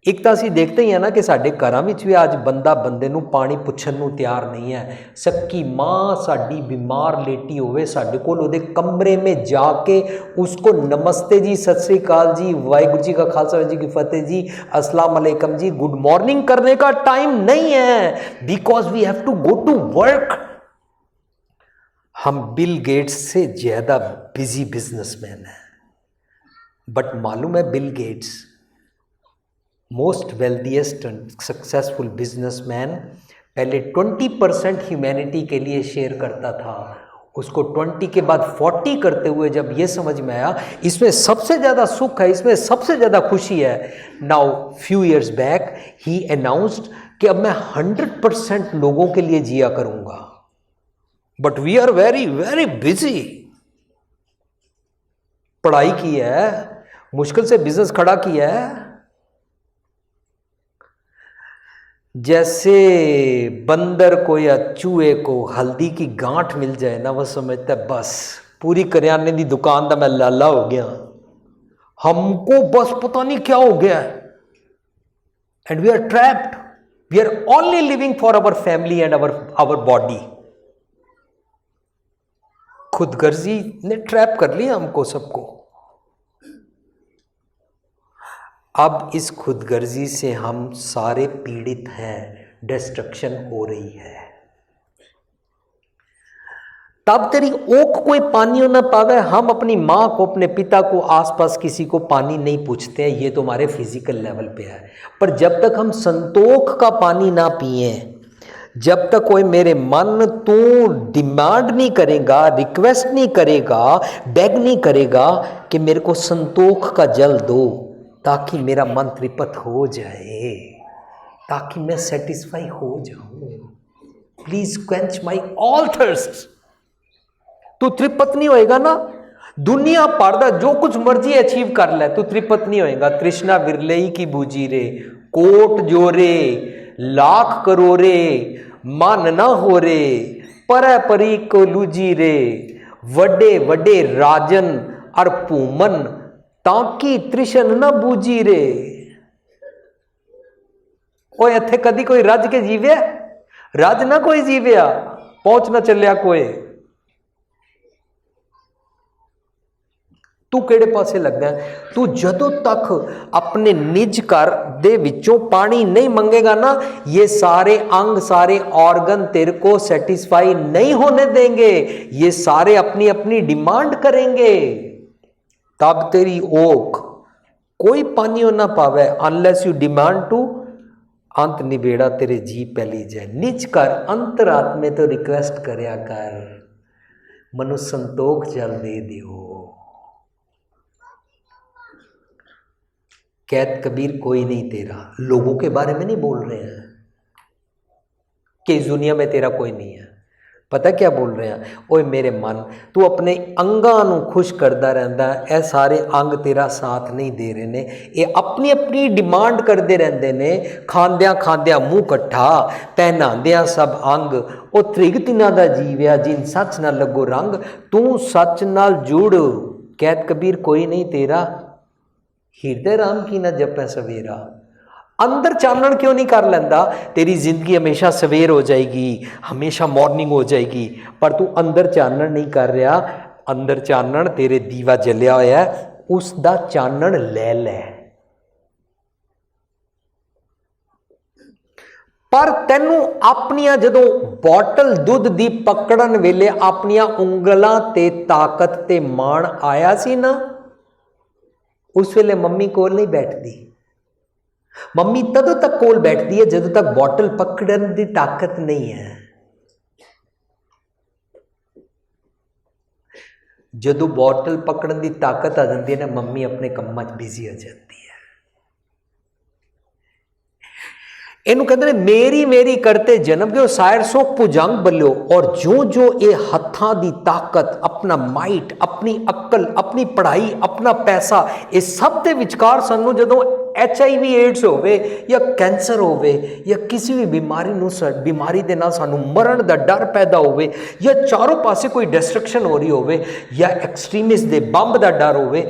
ਇੱਕ ਤਾਂ ਅਸੀਂ ਦੇਖਦੇ ਹੀ ਆ ਨਾ ਕਿ ਸਾਡੇ ਘਰਾਂ ਵਿੱਚ ਵੀ ਅੱਜ ਬੰਦਾ ਬੰਦੇ ਨੂੰ ਪਾਣੀ ਪੁੱਛਣ ਨੂੰ ਤਿਆਰ ਨਹੀਂ ਹੈ। ਸੱਕੀ ਮਾਂ ਸਾਡੀ ਬਿਮਾਰ ਲੇਟੀ ਹੋਵੇ, ਸਾਡੇ ਕੋਲ ਉਹਦੇ ਕਮਰੇ में जाके उसको नमस्ते जी, सत श्री अकाल जी, वाहिगुरु जी का खालसा वाहिगुरु जी की फतेह जी, अस्सलाम वालेकुम जी, गुड मॉर्निंग करने का टाइम नहीं है, because we have to go to work. हम बिल गेट्स से ज़्यादा बिजी बिजनेसमैन हैं, बट मालूम है Bill Gates most wealthiest and successful businessman पहले 20% ह्यूमैनिटी के लिए शेयर करता था, उसको 20 के बाद 40 करते हुए जब ये समझ में आया इसमें सबसे ज़्यादा सुख है, इसमें सबसे ज़्यादा खुशी है, now few years back he announced कि अब मैं 100% लोगों के लिए जिया करूँगा। But we are very very busy. पढ़ाई की है, मुश्किल से बिजनेस खड़ा किया है। जैसे बंदर को या चूहे को हल्दी की गांठ मिल जाए ना, वो समझता है बस पूरी करियाने की दुकान का मैं लाला हो गया, हमको बस पता नहीं क्या हो गया है। And we are trapped, we are only living for our family and our body. खुदगर्जी ने ट्रैप कर लिया हमको सबको। अब इस खुदगर्जी से हम सारे पीड़ित हैं, डिस्ट्रक्शन हो रही है। तब तेरी ओक कोई पानी ना पावे, हम अपनी माँ को, अपने पिता को, आसपास किसी को पानी नहीं पूछते हैं, ये तो हमारे फिजिकल लेवल पे है। पर जब तक हम संतोख का पानी ना पिए, जब तक कोई मेरे मन तू डिमांड नहीं करेगा, रिक्वेस्ट नहीं करेगा, बेग नहीं करेगा कि मेरे को संतोख का जल दो ताकि मेरा मन तृप्त हो जाए, ताकि मैं सेटिस्फाई हो जाऊं, please quench my all thirst. तू तृप्त नहीं होएगा ना, दुनिया पर्दा जो कुछ मर्जी अचीव कर ले, तू तृप्त नहीं होएगा। तृष्णा विरलई की बूजी रे, कोट जोरे लाख करोरे, मन ना हो रे, पर परी को लूजी रे, वडे वडे राजन और पूमन ताकि त्रिशन न बूझी रे। ओ इत्थे कदी कोई रज के जीव्या, रज ना कोई जीव्या, पहुंच ना चलिया कोई। तू केड़े पासे लगा? तू जदों तक अपने निज घर दे विचों पानी नहीं मंगेगा ना, ये सारे अंग, सारे ऑर्गन तेरे को सेटिस्फाई नहीं होने देंगे, ये सारे अपनी अपनी डिमांड करेंगे। तब तेरी ओक कोई पानी ना पावे, अनलेस यू डिमांड टू, अंत निबेड़ा तेरे जी पहली जाए। निज कर अंतरात्मे तो रिक्वेस्ट करया कर, मनु संतोख जल दे दियो। कैद कबीर कोई नहीं तेरा, लोगों के बारे में नहीं बोल रहे हैं कि इस दुनिया में तेरा कोई नहीं है। पता क्या बोल रहे हैं? ओए मेरे मन, तू अपने अंगां नूं खुश करता रहता है, ए सारे अंग तेरा साथ नहीं दे रहे ने, ये अपनी अपनी डिमांड करते रहते ने। खांद्या खांद्या मुँह कट्ठा, पहनांद्या सब अंग, ओ त्रिग तिना दा जीव्या जिन सच ना लगो रंग, तू सच नाल जुड़। कैद कबीर कोई नहीं तेरा, हिरदे राम की ना जपै सवेरा। अंदर चानण क्यों नहीं कर लेंदा? तेरी जिंदगी हमेशा सवेर हो जाएगी, हमेशा मॉर्निंग हो जाएगी, पर तू अंदर चानण नहीं कर रहा। अंदर चानण तेरे दीवा जलिया होया है, उसदा चानण ले ले। पर तेनू अपनिया जदों बॉटल दुध दी पकड़न वेले अपनिया उंगलां ते ताकत ते मान आया सी ना, उस वेले मम्मी कोल नहीं बैठती। मम्मी तदों तक कोल बैठती है जदों तक बॉटल पकड़न की ताकत नहीं है। जदों बॉटल पकड़न की ताकत आ जाती है ना, मम्मी अपने कम्मां च बिजी हो जाती है। इनू कहते हैं मेरी मेरी करते जन्म दो सायर सो भुजंग बल्यो। और जो जो ये हत्थां दी ताकत, अपना माइट, अपनी अक्ल, अपनी पढ़ाई, अपना पैसा, ये सब के विचकार सानू जदों HIV एड्स होवे या कैंसर होवे या किसी भी बीमारी दे नाल सानू मरण दा डर पैदा होवे या चारों पासे कोई डिस्ट्रक्शन हो रही होवे या एक्सट्रीमिस्ट दे बंब दा डर होवे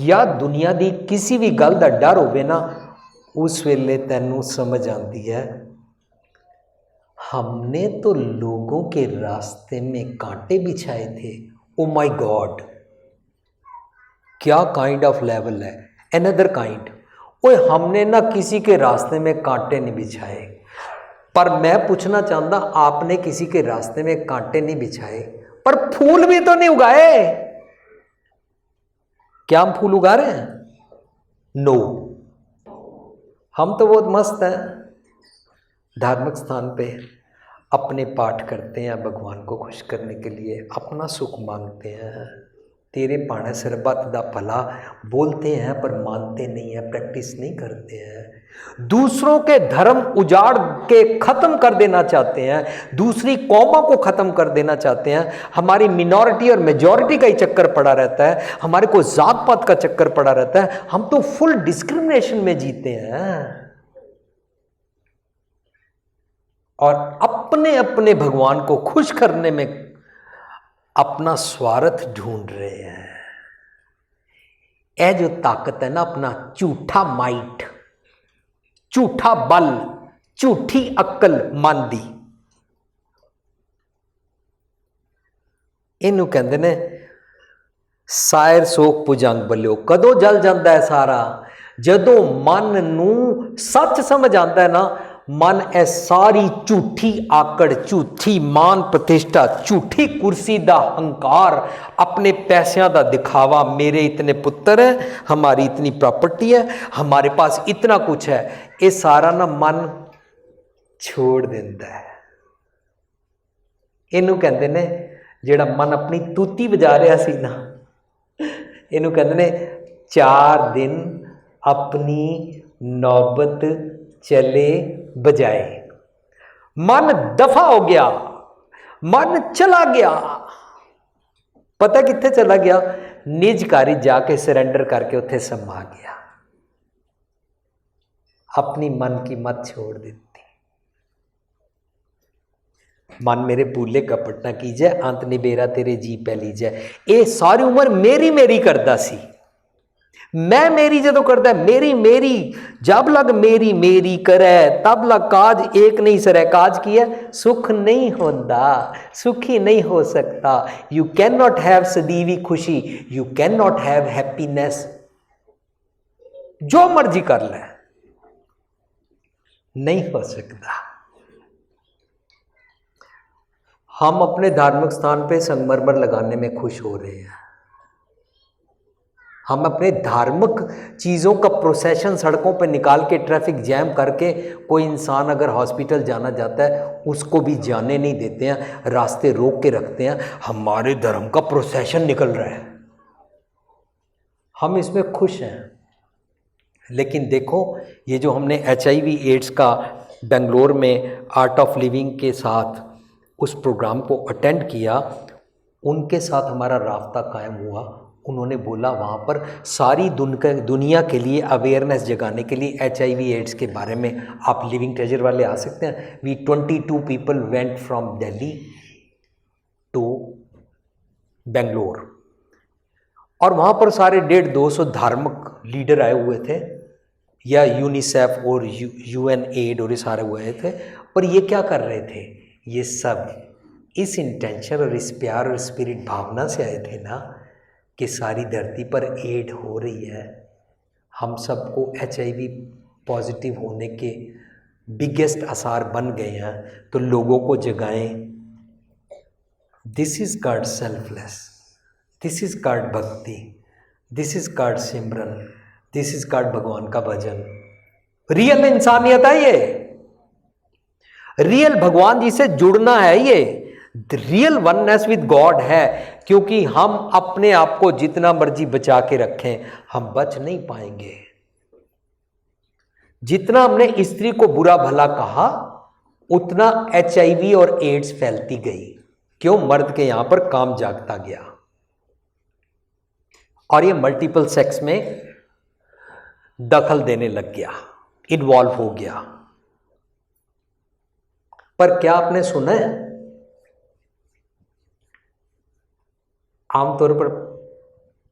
या दुनिया दी किसी भी गल दा डर होवे ना, उस वेले तैनू समझ आती है हमने तो लोगों के रास्ते में कांटे बिछाए थे। ओ माय गॉड, क्या काइंड ऑफ लेवल है, अनदर काइंड। ओए हमने ना किसी के रास्ते में कांटे नहीं बिछाए, पर मैं पूछना चाहता, आपने किसी के रास्ते में कांटे नहीं बिछाए पर फूल भी तो नहीं उगाए। क्या हम फूल उगा रहे हैं? नो। हम तो बहुत मस्त हैं, धार्मिक स्थान पे अपने पाठ करते हैं, भगवान को खुश करने के लिए अपना सुख मांगते हैं। तेरे पाने सरबत दा भला बोलते हैं पर मानते नहीं है, प्रैक्टिस नहीं करते हैं। दूसरों के धर्म उजाड़ के ख़त्म कर देना चाहते हैं, दूसरी कौमों को ख़त्म कर देना चाहते हैं। हमारी मिनॉरिटी और मेजॉरिटी का ही चक्कर पड़ा रहता है, हमारे को जात पात का चक्कर पड़ा रहता है। हम तो फुल डिस्क्रिमिनेशन में जीते हैं और अपने अपने भगवान को खुश करने में अपना स्वार्थ ढूंढ रहे हैं। यह जो ताकत है ना, अपना झूठा माइट, झूठा बल, झूठी अक्ल मन दी, इनू कहते ने सायर सोख भुजंग बलियो। कदों जल जाता है सारा? जदों मन नू सच समझ आता है ना, मन ए सारी झूठी आकड़, झूठी मान प्रतिष्ठा, झूठी कुर्सी दा हंकार, अपने पैसों का दिखावा, मेरे इतने पुत्र हैं, हमारी इतनी प्रॉपर्टी है, हमारे पास इतना कुछ है, ये सारा ना मन छोड़ देता है। इनू कहते ने जेड़ा मन अपनी तूती बजा रहा सी ना, इनू कहते ने 4 दिन अपनी नौबत चले बजाए। मन दफा हो गया, मन चला गया। पता कित्थे चला गया? निजकारी जाके सरेंडर करके उत्थे समा गया, अपनी मन की मत छोड़ देती। मन मेरे भूले कपट ना कीजै, अंत निबेरा तेरे जी पै लीजै। ये सारी उम्र मेरी मेरी करता सी, मैं मेरी जदों करता, मेरी मेरी जब लग मेरी मेरी करे तब लग काज एक नहीं सरै। काज की है? सुख नहीं होता, सुखी नहीं हो सकता। यू कैन नॉट हैव सदीवी खुशी, you can not have happiness. जो मर्जी कर ले, नहीं हो सकता। हम अपने धार्मिक स्थान पे संगमरमर लगाने में खुश हो रहे हैं, हम अपने धार्मिक चीज़ों का प्रोसेशन सड़कों पर निकाल के ट्रैफिक जैम करके, कोई इंसान अगर हॉस्पिटल जाना चाहता है उसको भी जाने नहीं देते हैं, रास्ते रोक के रखते हैं। हमारे धर्म का प्रोसेशन निकल रहा है, हम इसमें खुश हैं। लेकिन देखो, ये जो हमने HIV एड्स का बेंगलोर में आर्ट ऑफ लिविंग के साथ उस प्रोग्राम को अटेंड किया, उनके साथ हमारा राब्ता कायम हुआ। उन्होंने बोला वहाँ पर सारी दुनिया के लिए अवेयरनेस जगाने के लिए HIV एड्स के बारे में आप लिविंग ट्रेजर वाले आ सकते हैं। We 22 people went from Delhi to Bangalore, और वहाँ पर सारे 150-200 धार्मिक लीडर आए हुए थे, या यूनिसेफ और UN एड और ये सारे हुए थे। पर ये क्या कर रहे थे? ये सब इस इंटेंशन और इस प्यार और स्पिरिट भावना से आए थे ना कि सारी धरती पर एड हो रही है, हम सबको HIV पॉजिटिव होने के बिगेस्ट आसार बन गए हैं, तो लोगों को जगाएं। This is god selfless, this is god bhakti, this is god simran, this is god भगवान का भजन। रियल इंसानियत है ये, रियल भगवान जी से जुड़ना है ये, रियल वननेस विद गॉड है। क्योंकि हम अपने आप को जितना मर्जी बचा के रखें, हम बच नहीं पाएंगे। जितना हमने स्त्री को बुरा भला कहा, उतना HIV और एड्स फैलती गई। क्यों? मर्द के यहां पर काम जागता गया और ये मल्टीपल सेक्स में दखल देने लग गया, इन्वॉल्व हो गया। पर क्या आपने सुना है, आमतौर पर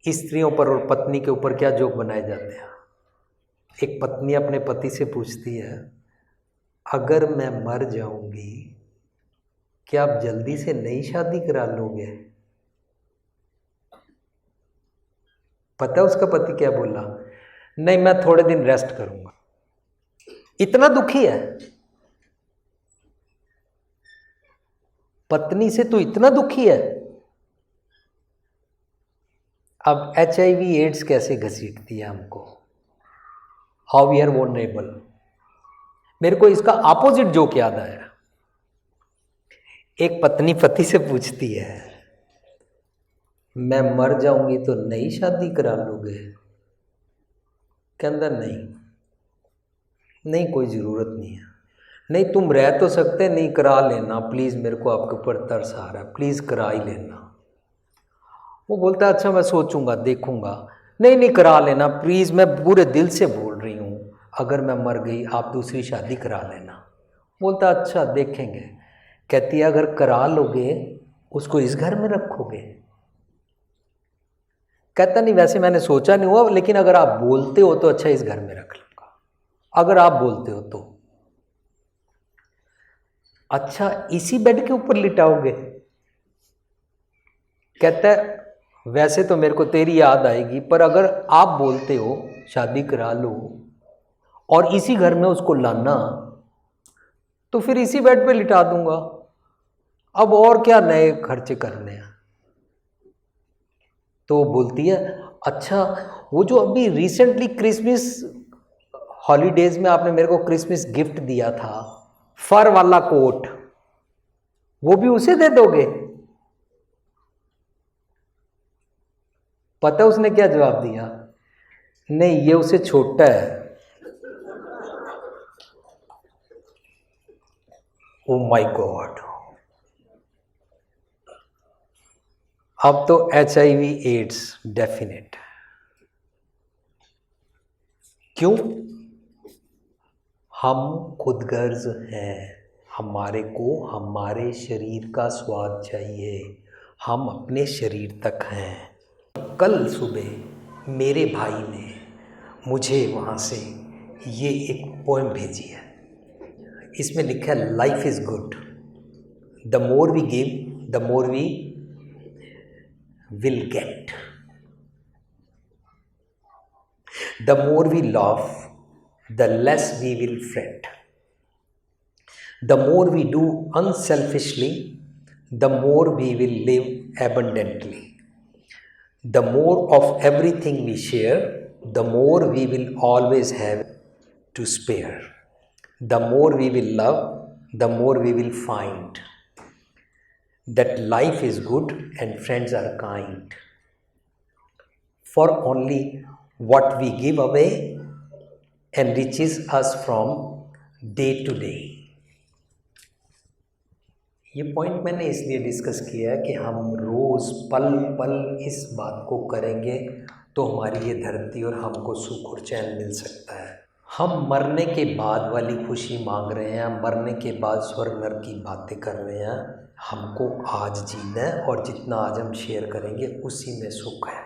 स्त्रियों पर और पत्नी के ऊपर क्या जोक बनाए जाते हैं? एक पत्नी अपने पति से पूछती है, अगर मैं मर जाऊंगी क्या आप जल्दी से नई शादी करा लोगे? पता है उसका पति क्या बोला? नहीं, मैं थोड़े दिन रेस्ट करूंगा। इतना दुखी है, पत्नी से तो इतना दुखी है। अब HIV एड्स कैसे घसीटती है हमको, हाउ वी आर वल्नरेबल। मेरे को इसका ऑपोजिट जोक याद आया। एक पत्नी पति से पूछती है, मैं मर जाऊंगी तो नई शादी करा लोगे? कहता नहीं, नहीं कोई ज़रूरत नहीं है। नहीं तुम रह तो सकते, नहीं करा लेना प्लीज़, मेरे को आपके ऊपर तरस आ रहा है, प्लीज़ करा ही लेना। वो बोलता है अच्छा मैं सोचूंगा, देखूंगा। नहीं नहीं करा लेना प्लीज़, मैं पूरे दिल से बोल रही हूँ, अगर मैं मर गई आप दूसरी शादी करा लेना। बोलता अच्छा देखेंगे। कहती है अगर करा लोगे उसको इस घर में रखोगे? कहता नहीं वैसे मैंने सोचा नहीं हुआ, लेकिन अगर आप बोलते हो तो अच्छा इस घर में रख लूँगा, अगर आप बोलते हो तो। अच्छा इसी बेड के ऊपर लिटाओगे? कहता है वैसे तो मेरे को तेरी याद आएगी, पर अगर आप बोलते हो शादी करा लो और इसी घर में उसको लाना, तो फिर इसी बेड पे लिटा दूंगा। अब और क्या नए खर्चे करने हैं। तो वो बोलती है अच्छा वो जो अभी रिसेंटली क्रिसमस हॉलीडेज में आपने मेरे को क्रिसमस गिफ्ट दिया था, फर वाला कोट, वो भी उसे दे दोगे? पता उसने क्या जवाब दिया? नहीं ये उसे छोटा है। Oh my God. अब तो HIV एड्स डेफिनेट। क्यों? हम खुदगर्ज हैं, हमारे को हमारे शरीर का स्वाद चाहिए, हम अपने शरीर तक हैं। कल सुबह मेरे भाई ने मुझे वहाँ से ये एक पोएम भेजी है। इसमें लिखा है life is good, the more we give the more we will get, the more we love the less we will fret, the more we do unselfishly the more we will live abundantly, the more of everything we share, the more we will always have to spare, the more we will love, the more we will find that life is good and friends are kind, for only what we give away enriches us from day to day। ये point मैंने इसलिए discuss किया है कि हम रोज़ पल पल इस बात को करेंगे तो हमारी ये धरती और हमको सुख और चैन मिल सकता है। हम मरने के बाद वाली खुशी मांग रहे हैं, मरने के बाद स्वर्ग नरक की बातें कर रहे हैं। हमको आज जीना है और जितना आज हम शेयर करेंगे उसी में सुख है।